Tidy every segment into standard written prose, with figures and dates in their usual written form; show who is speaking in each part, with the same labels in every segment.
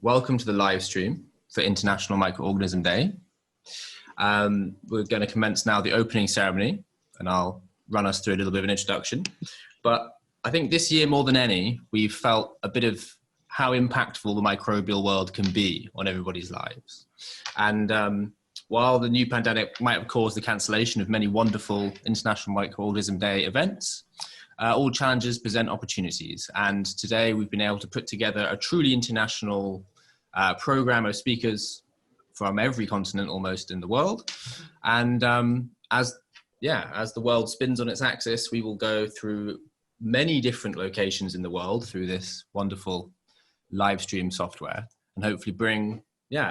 Speaker 1: welcome to the live stream for International Microorganism Day. We're going to commence now the opening ceremony, and I'll run us through a little bit of an introduction. But I think this year, more than any, we've felt a bit of how impactful the microbial world can be on everybody's lives. And while the new pandemic might have caused the cancellation of many wonderful International Microorganism Day events, all challenges present opportunities. And today we've been able to put together a truly international program of speakers from every continent almost in the world. And as the world spins on its axis, we will go through many different locations in the world through this wonderful live stream software, and hopefully bring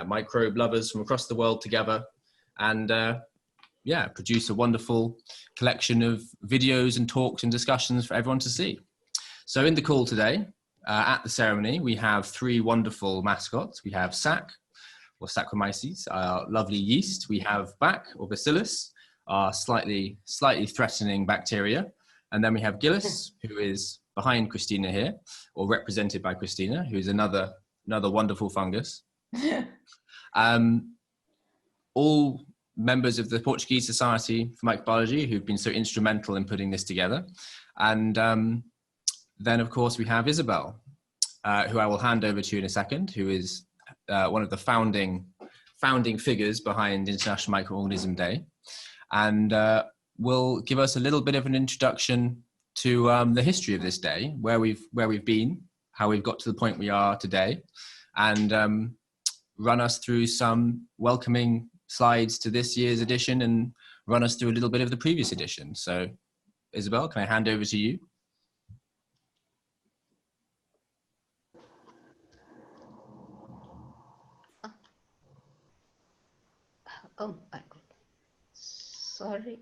Speaker 1: microbe lovers from across the world together and produce a wonderful collection of videos and talks and discussions for everyone to see. So in the call today, at the ceremony, we have three wonderful mascots. We have SAC, or Saccharomyces, our lovely yeast. We have BAC, or Bacillus, our slightly threatening bacteria. And then we have Gillis, who is behind Christina here, or represented by Christina, who is another wonderful fungus. All members of the Portuguese Society of Microbiology who've been so instrumental in putting this together. And then of course we have Isabel, who I will hand over to in a second, who is one of the founding figures behind International Microorganism Day, and will give us a little bit of an introduction to the history of this day, where we've been, how we've got to the point we are today, and run us through some welcoming slides to this year's edition and run us through a little bit of the previous edition. So Isabel, can I hand over to you?
Speaker 2: Oh my God, sorry.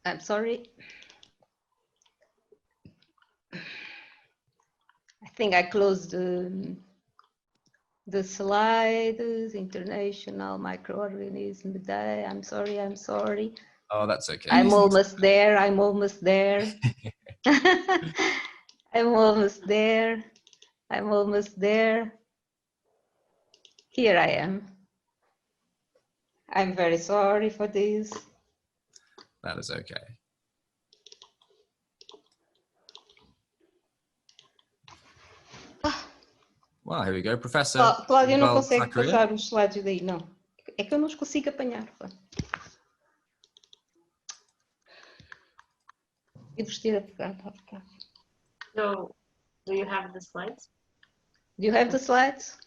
Speaker 2: I'm sorry. I think I closed the slides, International Microorganism Day. I'm sorry.
Speaker 1: Oh, that's okay.
Speaker 2: I'm almost there. I'm almost there. I'm almost there. Here I am. I'm very sorry for this.
Speaker 1: That is okay. Well, here we go, Professor.
Speaker 2: Cláudia não consegue passar os slides daí, não. É que eu não os consigo apanhar. E vestir a pegar.
Speaker 3: So, do you have the slides?
Speaker 2: Do you have the slides?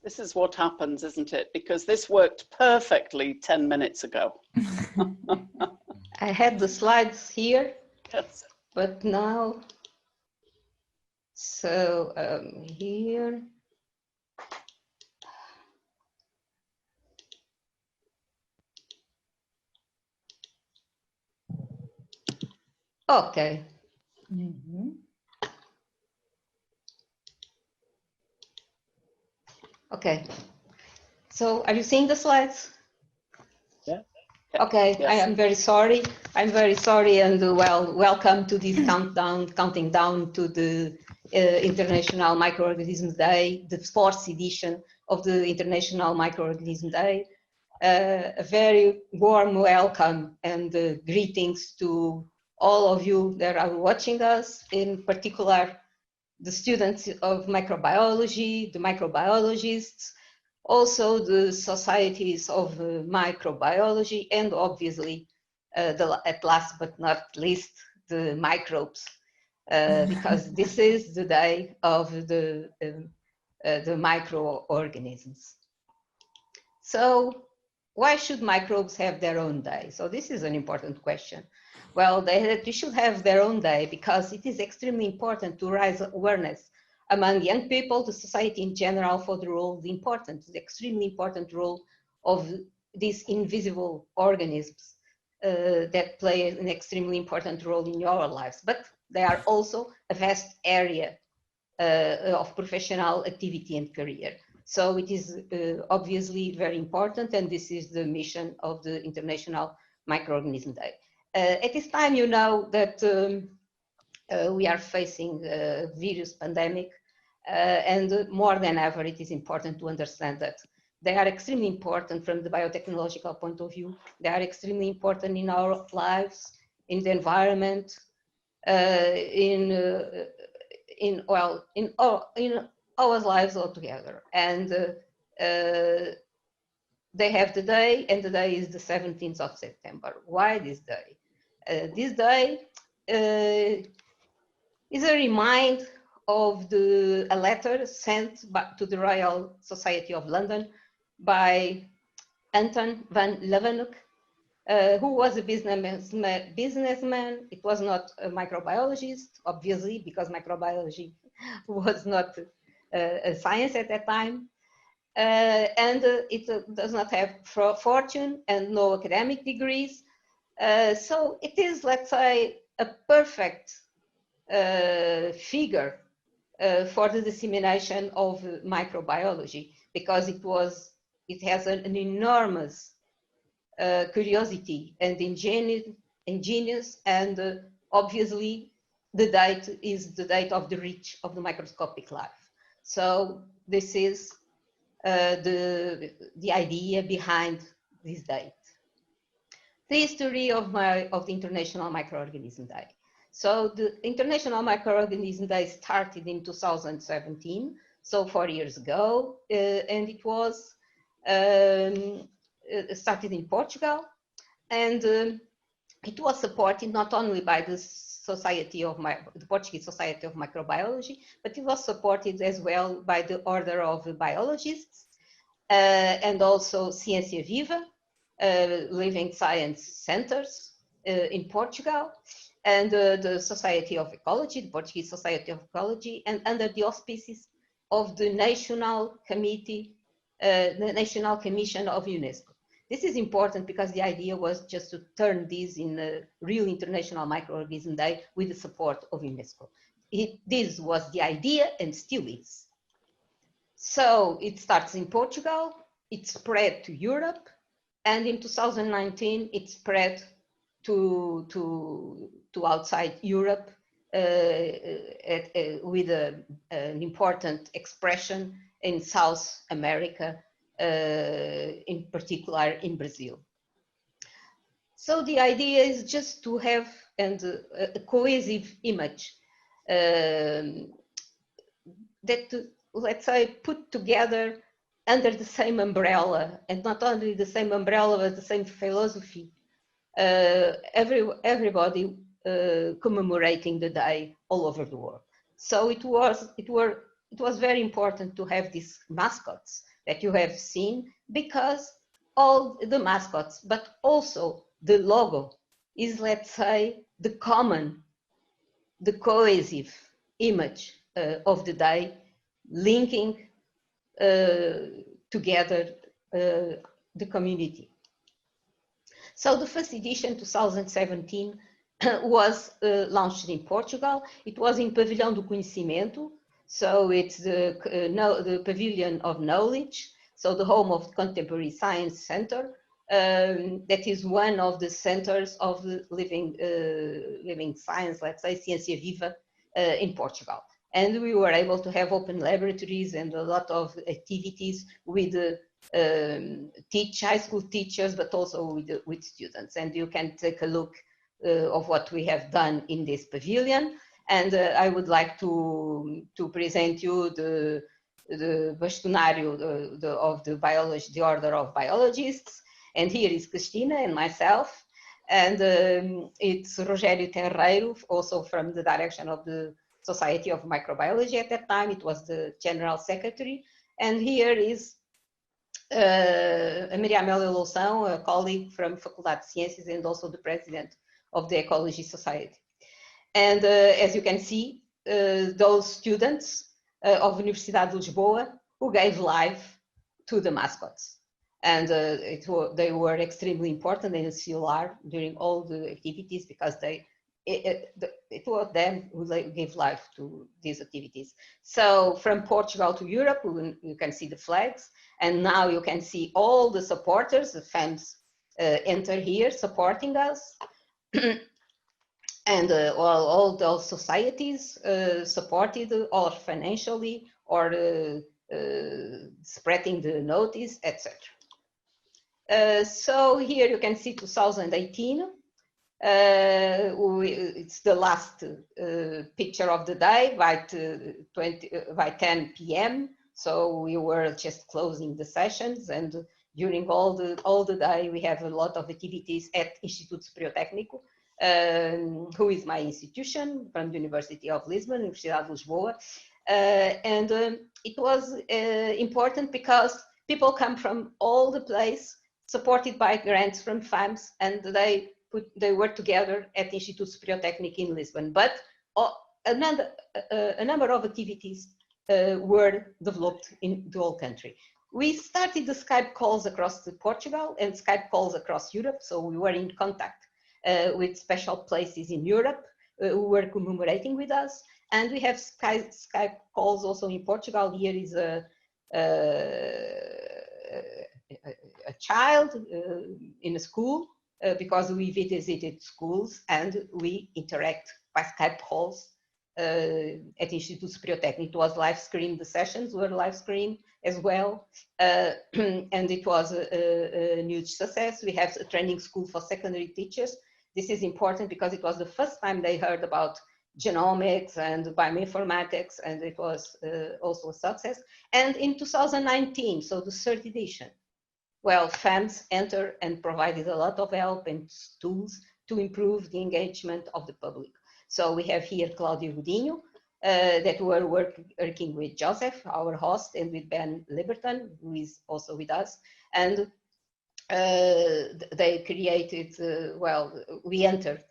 Speaker 4: This is what happens, isn't it? Because this worked perfectly 10 minutes ago.
Speaker 2: I had the slides here,
Speaker 4: Yes.
Speaker 2: but now, so here. Okay. Okay. So are you seeing the slides?
Speaker 4: Yeah.
Speaker 2: Okay.
Speaker 4: Yes.
Speaker 2: I am very sorry. I'm very sorry, and welcome to this counting down to the International Microorganism Day, the 4th edition of the International Microorganism Day. A very warm welcome and greetings to all of you that are watching us, in particular the students of microbiology, the microbiologists, also the societies of microbiology, and obviously, at last but not least, the microbes, because this is the day of the microorganisms. So why should microbes have their own day? So this is an important question. Well, they should have their own day because it is extremely important to raise awareness among young people, the society in general, for the extremely important role of these invisible organisms that play an extremely important role in your lives. But they are also a vast area of professional activity and career. So it is obviously very important, and this is the mission of the International Microorganism Day. At this time, you know that we are facing a virus pandemic, and more than ever, it is important to understand that they are extremely important from the biotechnological point of view. They are extremely important in our lives, in the environment, in our lives altogether. And they have the day, and the day is the 17th of September. Why this day? This day is a reminder of a letter sent to the Royal Society of London by Anton van Leeuwenhoek, who was a businessman. It was not a microbiologist, obviously, because microbiology was not a science at that time. And it does not have fortune and no academic degrees. So it is, let's say, a perfect figure for the dissemination of microbiology, because it has an enormous curiosity and ingenious, and obviously the date is the date of the reach of the microscopic life. So this is the idea behind this date. The history of the International Microorganism Day. So the International Microorganism Day started in 2017, so 4 years ago, and it was started in Portugal, and it was supported not only by the Portuguese Society of Microbiology, but it was supported as well by the Order of Biologists, and also Ciência Viva, Living Science Centers in Portugal, and the Society of Ecology, the Portuguese Society of Ecology, and under the auspices of the National Committee, the National Commission of UNESCO. This is important because the idea was just to turn this in a real International Microorganism Day with the support of UNESCO. This was the idea and still is. So it starts in Portugal, it spread to Europe, and in 2019 it spread to outside Europe with an important expression in South America, in particular in Brazil. So the idea is just to have a cohesive image that, let's say, put together under the same umbrella, and not only the same umbrella, but the same philosophy. Everybody commemorating the day all over the world. So it was very important to have these mascots that you have seen, because all the mascots, but also the logo is, let's say, the cohesive image of the day, linking together the community. So the first edition, 2017, was launched in Portugal. It was in Pavilhão do Conhecimento, so it's the Pavilion of Knowledge, so the home of the Contemporary Science Center. That is one of the centers of the living science, let's say, Ciência Viva, in Portugal. And we were able to have open laboratories and a lot of activities with high school teachers, but also with students. And you can take a look of what we have done in this pavilion. And I would like to present you the bastonário of the biology, the Order of Biologists. And here is Cristina and myself. And it's Rogério Terreiro, also from the direction of the Society of Microbiology at that time. It was the General Secretary. And here is Maria Amélia Loução, a colleague from Faculdade de Ciências and also the president of the Ecology Society. And as you can see, those students of Universidade de Lisboa who gave life to the mascots. And they were extremely important, and still are, during all the activities, because it was them who gave life to these activities. So from Portugal to Europe, you can see the flags, and now you can see all the supporters, the FEMS enter here supporting us. And all those societies supported or financially or spreading the notice, etc. So here you can see 2018. It's the last picture of the day by 10 p.m. So we were just closing the sessions, and during all the day we have a lot of activities at Instituto Superior Técnico, who is my institution from the University of Lisbon, Universidade de Lisboa. And it was important because people come from all the place, supported by grants from FEMS, and they work together at Instituto Superior Técnico in Lisbon. But a number of activities were developed in the whole country. We started the Skype calls across Portugal and Skype calls across Europe, so we were in contact with special places in Europe who were commemorating with us. And we have Skype calls also in Portugal. Here is a child in a school because we visited schools and we interact by Skype calls at Instituto Superior Técnico. It was live streamed, the sessions were live streamed as well, and it was a huge success. We have a training school for secondary teachers. This is important because it was the first time they heard about genomics and bioinformatics, and it was also a success. And in 2019, so the third edition, well, FEMS entered and provided a lot of help and tools to improve the engagement of the public. So we have here Claudio Godinho, that were working with Joseph, our host, and with Ben Liberton, who is also with us. And they created, well, we entered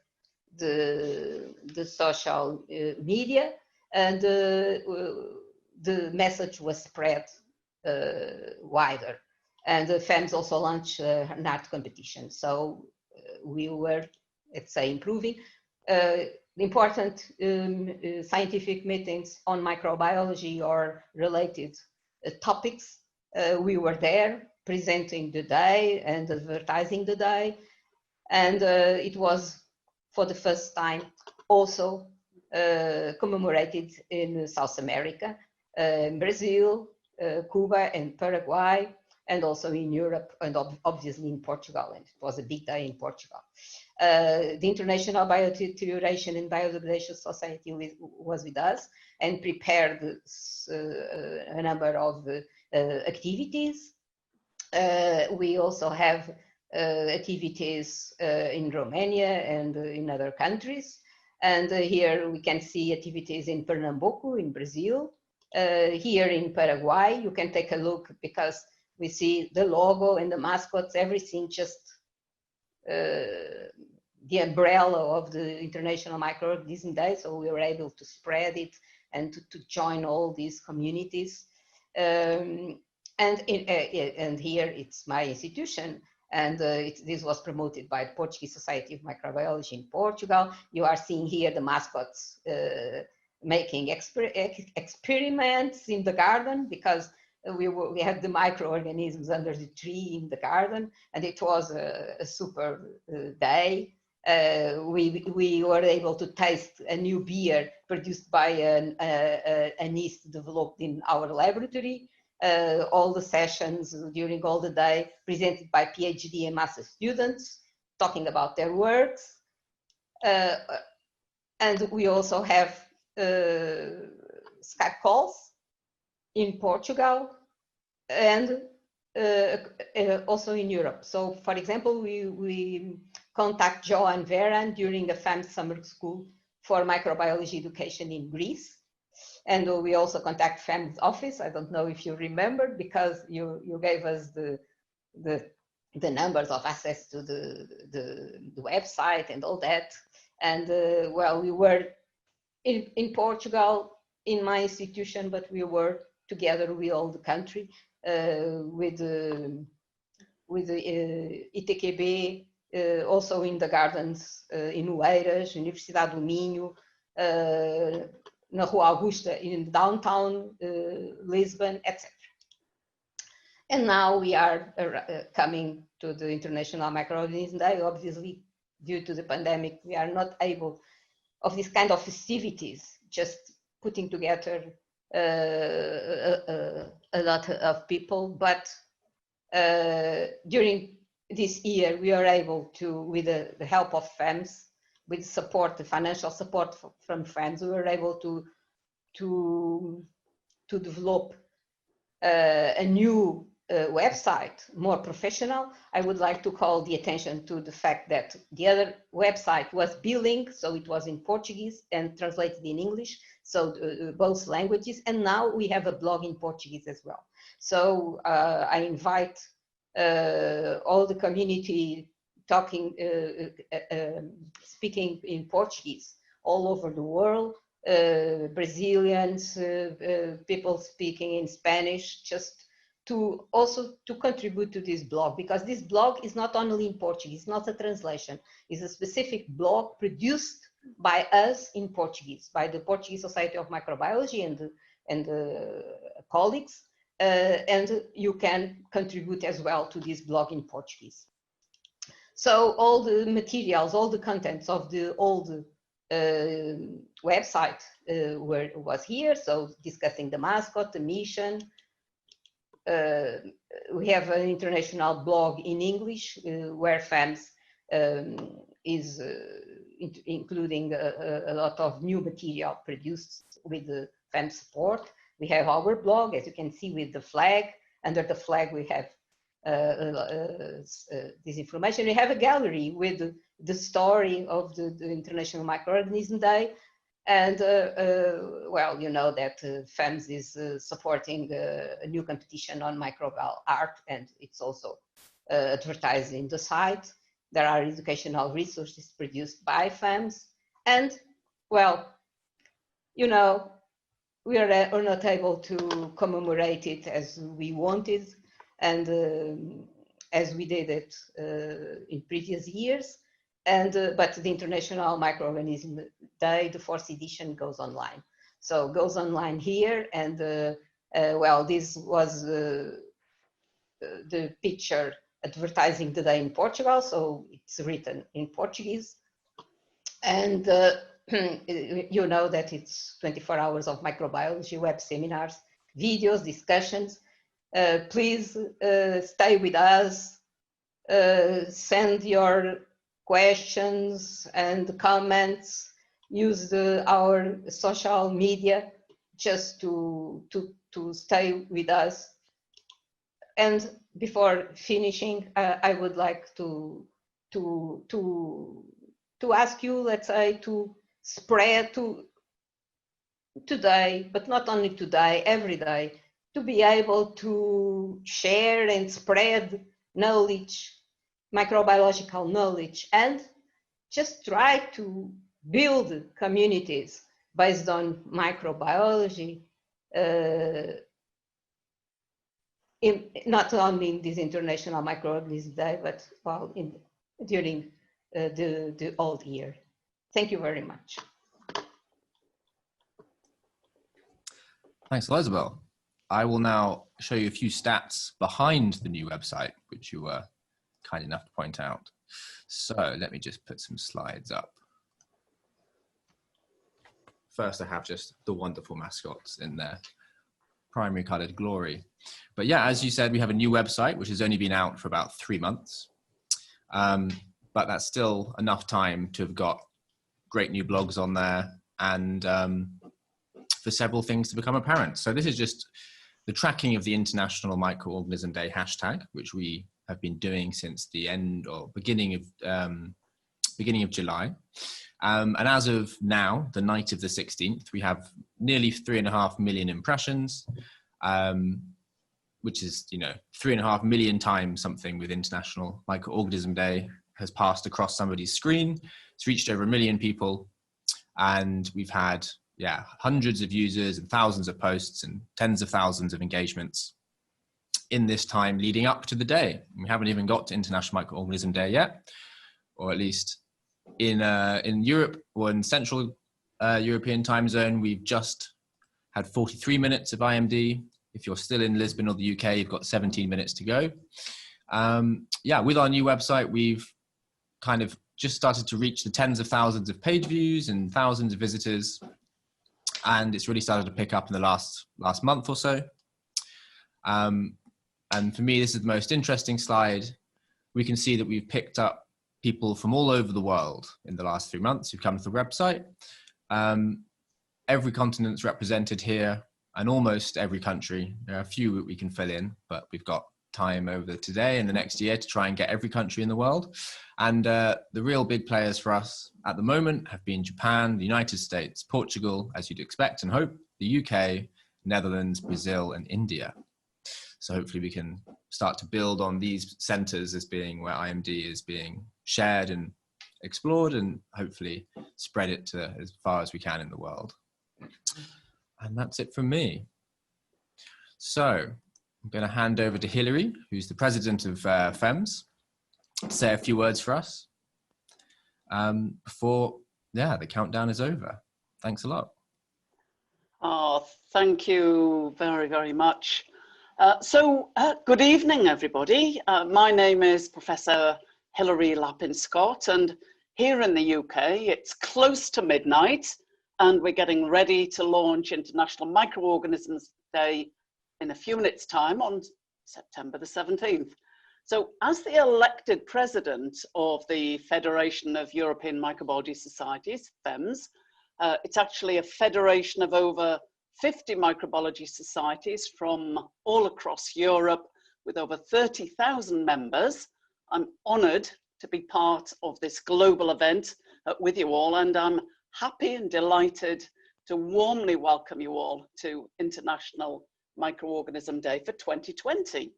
Speaker 2: the social media, and the message was spread wider. And the FEMS also launched an art competition. So we were, let's say, improving. Important scientific meetings on microbiology or related topics. We were there presenting the day and advertising the day. And it was, for the first time, also commemorated in South America, Brazil, Cuba, and Paraguay, and also in Europe, and obviously in Portugal, and it was a big day in Portugal. The International Biodeterioration and Biodegradation Society was with us and prepared a number of activities. We also have activities in Romania and in other countries. And here we can see activities in Pernambuco, in Brazil. Here in Paraguay, you can take a look because we see the logo and the mascots, everything just the umbrella of the International Microorganism Day. So we were able to spread it and to join all these communities. And here it's my institution. And this was promoted by the Portuguese Society of Microbiology in Portugal. You are seeing here the mascots making experiments in the garden because we had the microorganisms under the tree in the garden, and it was a super day. We were able to taste a new beer produced by an yeast developed in our laboratory. All the sessions during all the day presented by PhD and master students talking about their works. And we also have Skype calls in Portugal and also in Europe. So, for example, we contact Joe and Veran during a FEMS summer school for microbiology education in Greece. And we also contact FEMS office. I don't know if you remember, because you gave us the numbers of access to the website and all that. And well, we were in Portugal, in my institution, but we were together with all the country, with the ITQB, also in the gardens in Oeiras, Universidade do Minho, na Rua Augusta in downtown Lisbon, etc. And now we are coming to the International Microorganism Day. Obviously, due to the pandemic, we are not able of this kind of festivities, just putting together a lot of people. But during this year, we are able to, with the help of FEMS, with support, the financial support from FEMS, we were able to develop a new website, more professional. I would like to call the attention to the fact that the other website was bilingual, so it was in Portuguese and translated in English, so both languages, and now we have a blog in Portuguese as well. So I invite all the community talking, speaking in Portuguese all over the world, Brazilians, people speaking in Spanish, just to also to contribute to this blog, because this blog is not only in Portuguese, not a translation, it's a specific blog produced by us in Portuguese, by the Portuguese Society of Microbiology and colleagues, and you can contribute as well to this blog in Portuguese. So all the materials, all the contents of the old website was here, so discussing the mascot, the mission. We have an international blog in English where FEMS is including a lot of new material produced with the FEMS support. We have our blog, as you can see, with the flag. Under the flag, we have this information. We have a gallery with the story of the International Microorganism Day. And well, you know that FEMS is supporting a new competition on microbial art, and it's also advertised in the site. There are educational resources produced by FEMS. And well, you know, we are not able to commemorate it as we wanted and as we did it in previous years. And but the International Microorganism Day, the 4th edition, goes online. So goes online here, and well, this was the picture advertising the day in Portugal, so it's written in Portuguese. And you know that it's 24 hours of microbiology, web seminars, videos, discussions. Please stay with us, send your questions and comments, use our social media just to stay with us. And before finishing, I would like to ask you, let's say, to spread today, but not only today, every day, to be able to share and spread knowledge, microbiological knowledge, and just try to build communities based on microbiology, not only in this International Microorganism Day, but well, during the whole year. Thank you very much.
Speaker 1: Thanks, Isabel. I will now show you a few stats behind the new website, which you were kind enough to point out. So let me just put some slides up. First, I have just the wonderful mascots in their primary colored glory. But yeah, as you said, we have a new website, which has only been out for about 3 months. But that's still enough time to have got great new blogs on there and for several things to become apparent. So this is just the tracking of the International Microorganism Day hashtag, which we have been doing since the end or beginning of July. And as of now, the night of the 16th, we have nearly 3.5 million impressions, which is, you know, 3.5 million times something with International Microorganism Day has passed across somebody's screen. It's reached over 1 million people, and we've had, yeah, hundreds of users and thousands of posts and tens of thousands of engagements in this time leading up to the day. We haven't even got to International Microorganism Day yet, or at least in Europe or in Central European time zone, we've just had 43 minutes of IMD. If you're still in Lisbon or the UK, you've got 17 minutes to go. Yeah, with our new website, we've kind of just started to reach the tens of thousands of page views and thousands of visitors. And it's really started to pick up in the last month or so. And for me, this is the most interesting slide. We can see that we've picked up people from all over the world in the last 3 months who've come to the website. Every continent's represented here, and almost every country. There are a few that we can fill in, but we've got time over today and the next year to try and get every country in the world. And the real big players for us at the moment have been Japan, the United States, Portugal, as you'd expect and hope, the UK, Netherlands, Brazil, and India. So hopefully we can start to build on these centers as being where IMD is being shared and explored, and hopefully spread it to as far as we can in the world. And that's it from me. So I'm going to hand over to Hilary, who's the president of FEMS, to say a few words for us before, the countdown is over. Thanks a lot.
Speaker 4: Oh, thank you very, very much. Good evening, everybody. My name is Professor Hilary Lappin-Scott, and here in the UK, it's close to midnight, and we're getting ready to launch International Microorganisms Day in a few minutes' time on September the 17th. So as the elected president of the Federation of European Microbiology Societies, FEMS, it's actually a federation of over 50 microbiology societies from all across Europe with over 30,000 members. I'm honoured to be part of this global event with you all, and I'm happy and delighted to warmly welcome you all to International Microorganism Day for 2020.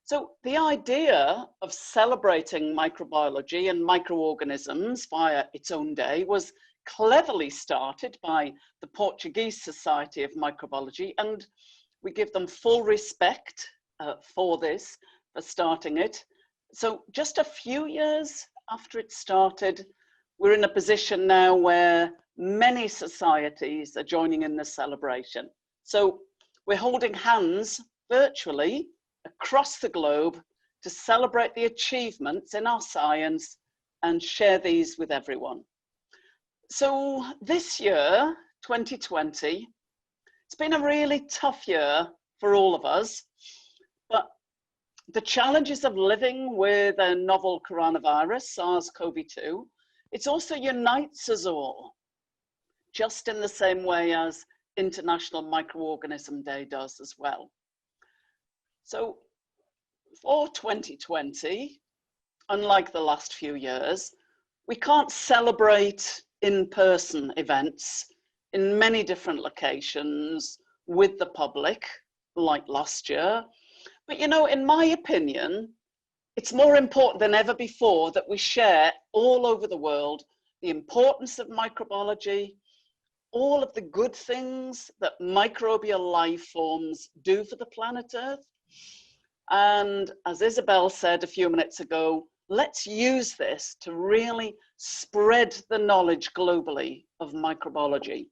Speaker 4: So the idea of celebrating microbiology and microorganisms via its own day was cleverly started by the Portuguese Society of Microbiology, and we give them full respect for this, for starting it. So just a few years after it started, we're in a position now where many societies are joining in the celebration. So we're holding hands virtually across the globe to celebrate the achievements in our science and share these with everyone. So this year, 2020, it's been a really tough year for all of us, but the challenges of living with a novel coronavirus, SARS-CoV-2, it also unites us all, just in the same way as International Microorganism Day does as well. So for 2020, unlike the last few years, we can't celebrate in-person events in many different locations with the public like last year. But you know, in my opinion, it's more important than ever before that we share all over the world the importance of microbiology, all of the good things that microbial life forms do for the planet Earth. And as Isabel said a few minutes ago, let's use this to really spread the knowledge globally of microbiology.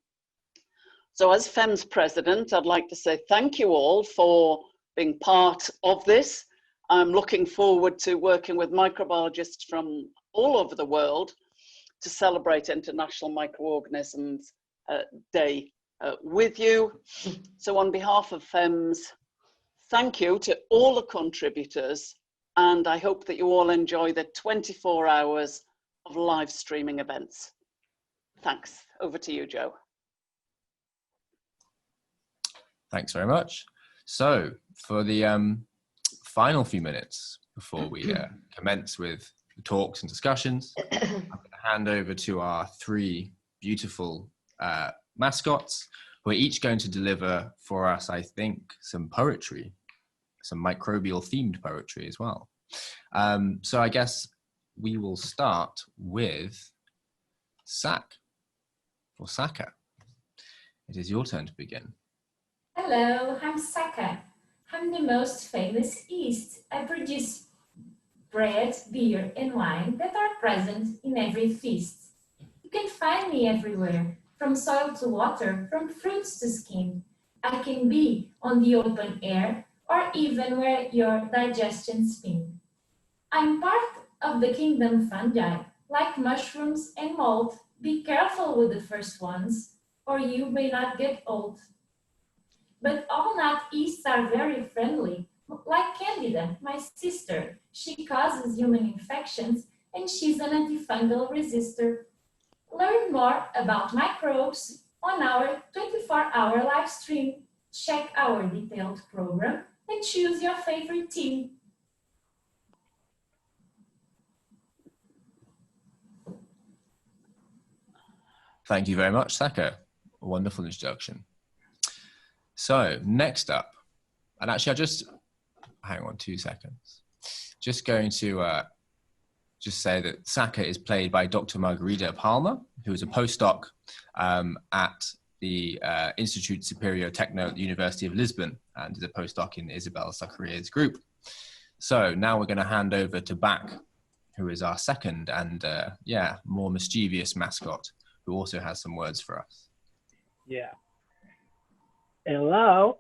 Speaker 4: So as FEMS president, I'd like to say thank you all for being part of this. I'm looking forward to working with microbiologists from all over the world to celebrate International Microorganisms Day with you. So on behalf of FEMS, thank you to all the contributors, and I hope that you all enjoy the 24 hours of live streaming events. Thanks. Over to you, Joe.
Speaker 1: Thanks very much. So for the final few minutes before we commence with the talks and discussions, I'm going to hand over to our three beautiful mascots, who are each going to deliver for us, I think, some poetry, some microbial themed poetry as well. So I guess we will start with Sak, or Saka. It is your turn to begin.
Speaker 5: Hello, I'm Saka. I'm the most famous yeast. I produce bread, beer, and wine that are present in every feast. You can find me everywhere, from soil to water, from fruits to skin. I can be on the open air or even where your digestion spin. I'm part of the kingdom fungi, like mushrooms and mold. Be careful with the first ones, or you may not get old. But all nut yeasts are very friendly, like Candida, my sister. She causes human infections and she's an antifungal resistor. Learn more about microbes on our 24-hour live stream. Check our detailed program and choose your favorite team.
Speaker 1: Thank you very much, Saka. A wonderful introduction. So next up, and actually I'll just, hang on 2 seconds. Just going to just say that Saka is played by Dr. Margarida Palma, who is a postdoc at the Institute Superior Tecno at the University of Lisbon and is a postdoc in Isabel Zacaria's group. So now we're going to hand over to Bak, who is our second and more mischievous mascot, who also has some words for us.
Speaker 6: Yeah. Hello,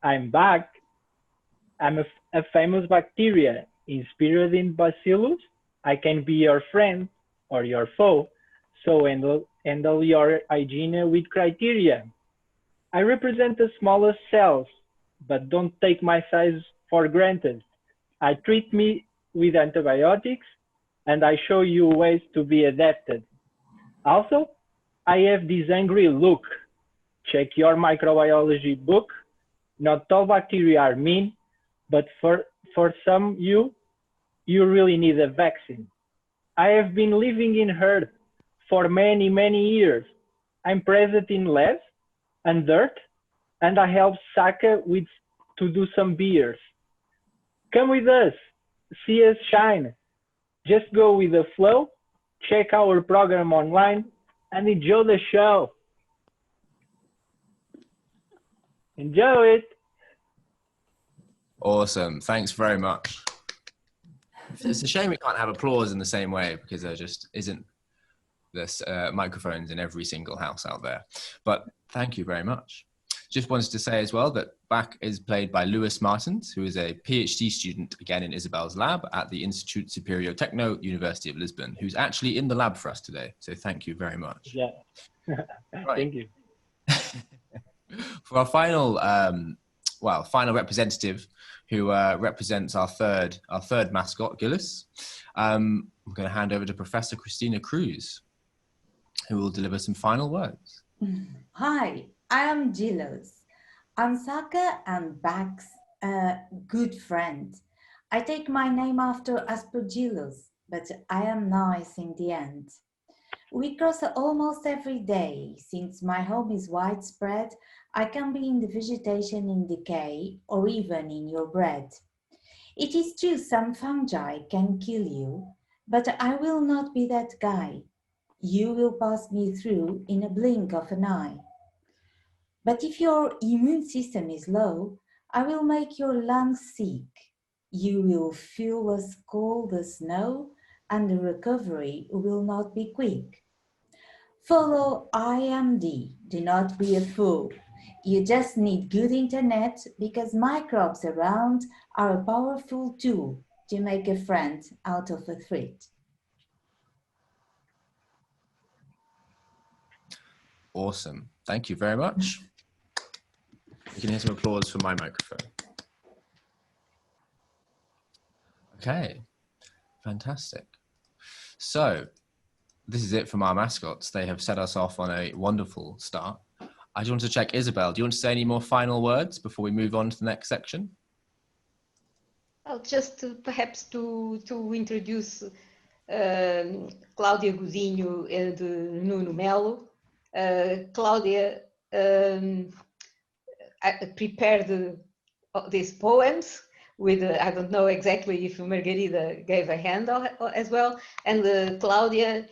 Speaker 6: I'm back. I'm a famous bacteria inspired in bacillus. I can be your friend or your foe, so handle your hygiene with criteria. I represent the smallest cells, but don't take my size for granted. I treat me with antibiotics, and I show you ways to be adapted. Also, I have this angry look. Check your microbiology book. Not all bacteria are mean, but for some you really need a vaccine. I have been living in Earth for many, many years. I'm present in labs and dirt, and I help Saka to do some beers. Come with us, see us shine. Just go with the flow, check our program online, and enjoy the show. Enjoy it.
Speaker 1: Awesome. Thanks very much. It's a shame we can't have applause in the same way because there just isn't this microphones in every single house out there. But thank you very much. Just wanted to say as well that Bak is played by Lewis Martins, who is a PhD student, again in Isabel's lab at the Institute Superior Tecno, University of Lisbon, who's actually in the lab for us today. So thank you very much.
Speaker 6: Yeah. Thank you.
Speaker 1: For our final, final representative, who represents our third mascot, Gillis, I'm going to hand over to Professor Christina Cruz, who will deliver some final words.
Speaker 7: Hi, I am Gillis. I'm Saka and Bak's good friend. I take my name after Aspergillus, but I am nice in the end. We cross almost every day. Since my home is widespread, I can be in the vegetation in decay or even in your bread. It is true some fungi can kill you, but I will not be that guy. You will pass me through in a blink of an eye. But if your immune system is low, I will make your lungs sick. You will feel as cold as snow, and the recovery will not be quick. Follow IMD, do not be a fool. You just need good internet because microbes around are a powerful tool to make a friend out of a threat.
Speaker 1: Awesome. Thank you very much. You can hear some applause for my microphone. Okay, fantastic. So this is it from our mascots. They have set us off on a wonderful start. I just want to check, Isabel, do you want to say any more final words before we move on to the next section?
Speaker 2: Well, just perhaps to introduce Cláudia Godinho and Nuno Melo. Cláudia prepared these poems with, I don't know exactly if Margarida gave a hand as well, and Cláudia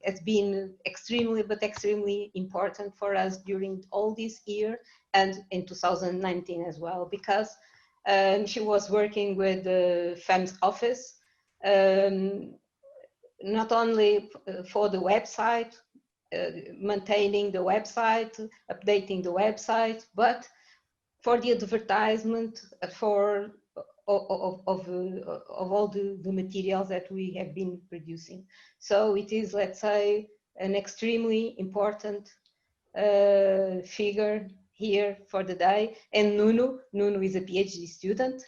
Speaker 2: has been extremely important for us during all this year and in 2019 as well, because She was working with the FEMS office, not only for the website, maintaining the website, updating the website, but for the advertisement for of all the materials that we have been producing. So it is, let's say, an extremely important figure here for the day. And Nuno is a PhD student.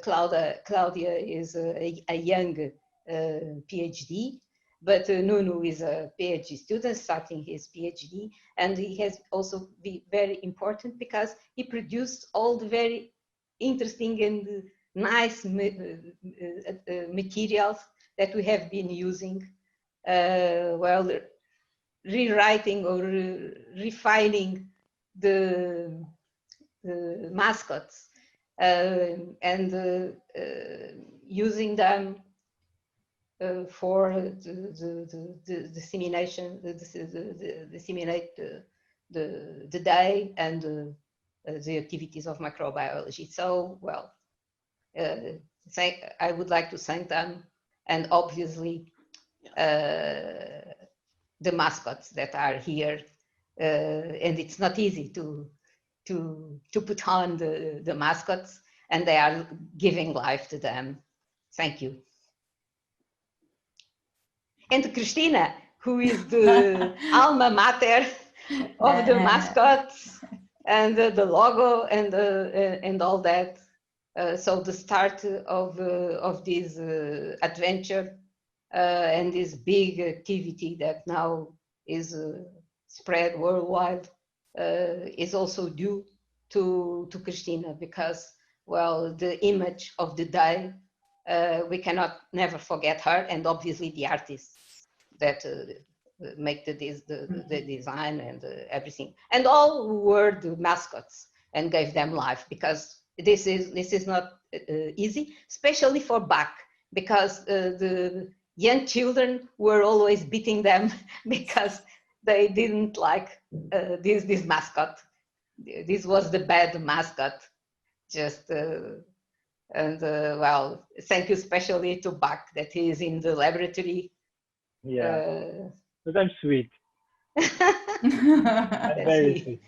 Speaker 2: Claudia is a young PhD, but Nuno is a PhD student starting his PhD, and he has also been very important because he produced all the very interesting and nice materials that we have been using while rewriting or refining the mascots and using them for the dissemination, disseminate the day and the activities of microbiology. So, well, I would like to thank them, and obviously the mascots that are here, and it's not easy to put on the mascots, and they are giving life to them. Thank you. And Christina, who is the alma mater of the mascots and the logo and all that. So the start of this adventure and this big activity that now is spread worldwide is also due to Christina, because, well, the image of the day, we cannot never forget her, and obviously the artists that make the design and everything, and all who were the mascots and gave them life, because this is not easy, especially for Bach, because the young children were always beating them because they didn't like this mascot. This was the bad mascot. Just well, thank you especially to Bach that he is in the laboratory.
Speaker 6: Yeah, but I'm sweet. I'm very sweet.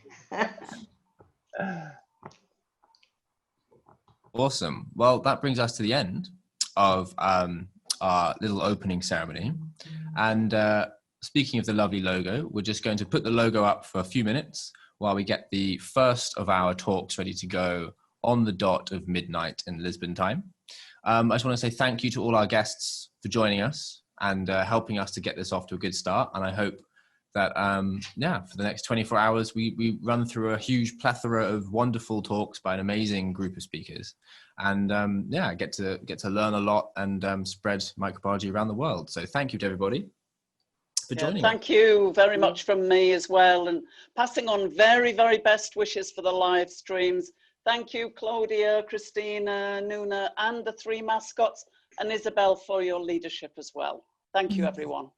Speaker 1: Awesome. Well, that brings us to the end of our little opening ceremony. And speaking of the lovely logo, we're just going to put the logo up for a few minutes while we get the first of our talks ready to go on the dot of midnight in Lisbon time. I just want to say thank you to all our guests for joining us and helping us to get this off to a good start. And I hope that, yeah, for the next 24 hours, we run through a huge plethora of wonderful talks by an amazing group of speakers. And yeah, get to learn a lot and spread microbiology around the world. So thank you to everybody for joining.
Speaker 4: Thank you very much from me as well, and passing on very, very best wishes for the live streams. Thank you, Claudia, Christina, Nuna, and the 3 mascots, and Isabel for your leadership as well. Thank you, everyone.